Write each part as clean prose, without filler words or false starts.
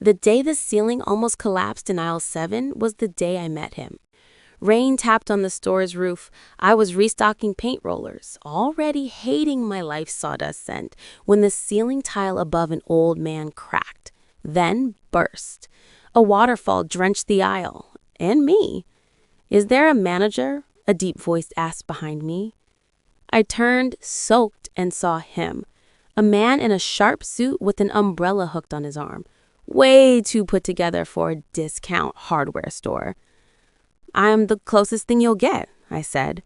The day the ceiling almost collapsed in aisle 7 was the day I met him. Rain tapped on the store's roof. I was restocking paint rollers, already hating my life's sawdust scent, when the ceiling tile above an old man cracked, then burst. A waterfall drenched the aisle, and me. "Is there a manager?" a deep voice asked behind me. I turned, soaked, and saw him. A man in a sharp suit with an umbrella hooked on his arm. Way too put together for a discount hardware store. "I'm the closest thing you'll get," I said.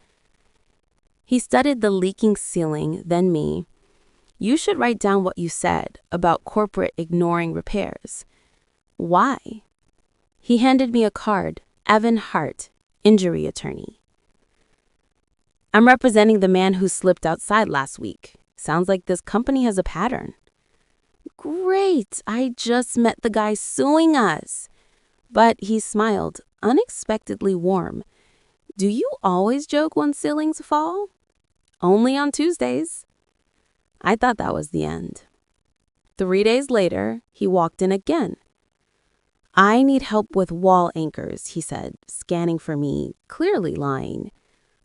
He studied the leaking ceiling, then me. "You should write down what you said about corporate ignoring repairs." "Why?" He handed me a card. "Evan Hart, injury attorney." "I'm representing the man who slipped outside last week. Sounds like this company has a pattern." "Great, I just met the guy suing us." But he smiled, unexpectedly warm. "Do you always joke when ceilings fall?" "Only on Tuesdays." I thought that was the end. 3 days later, he walked in again. "I need help with wall anchors," he said, scanning for me, clearly lying.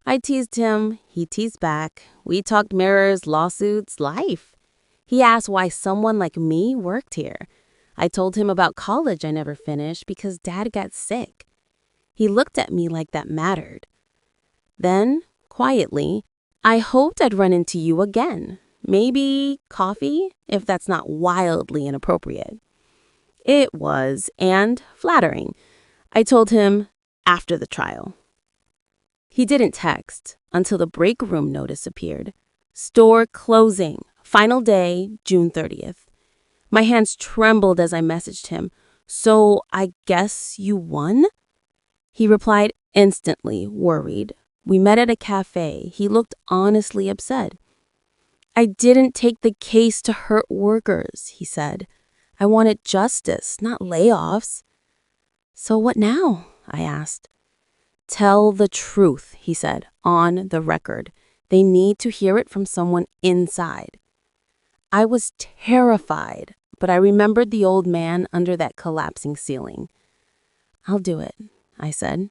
I teased him, he teased back. We talked mirrors, lawsuits, life. He asked why someone like me worked here. I told him about college I never finished because Dad got sick. He looked at me like that mattered. Then, quietly, "I hoped I'd run into you again. Maybe coffee, if that's not wildly inappropriate." It was, and flattering. I told him after the trial. He didn't text until the break room notice appeared. "Store closing. Final day, June 30th. My hands trembled as I messaged him. "So I guess you won?" He replied instantly, worried. We met at a cafe. He looked honestly upset. "I didn't take the case to hurt workers," he said. "I wanted justice, not layoffs." "So what now?" I asked. "Tell the truth," he said, "on the record. They need to hear it from someone inside." I was terrified, but I remembered the old man under that collapsing ceiling. "I'll do it," I said.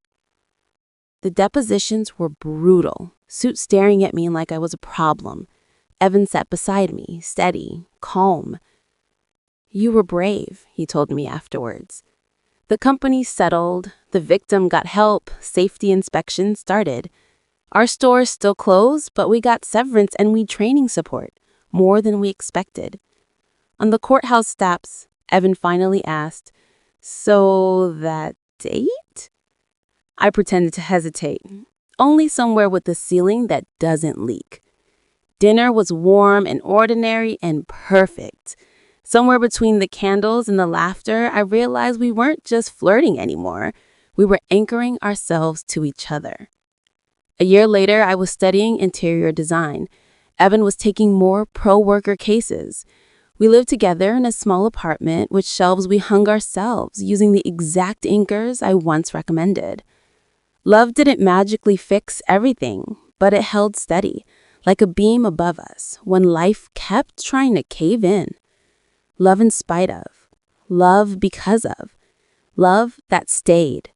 The depositions were brutal, Suit staring at me like I was a problem. Evan sat beside me, steady, calm. "You were brave," he told me afterwards. The company settled, the victim got help, safety inspections started. Our store still closed, but we got severance and training support, more than we expected. On the courthouse steps, Evan finally asked, "So that date?" I pretended to hesitate. "Only somewhere with a ceiling that doesn't leak." Dinner was warm and ordinary and perfect. Somewhere between the candles and the laughter, I realized we weren't just flirting anymore. We were anchoring ourselves to each other. A year later, I was studying interior design. Evan was taking more pro-worker cases. We lived together in a small apartment with shelves we hung ourselves, using the exact anchors I once recommended. Love didn't magically fix everything, but it held steady, like a beam above us, when life kept trying to cave in. Love in spite of. Love because of. Love that stayed.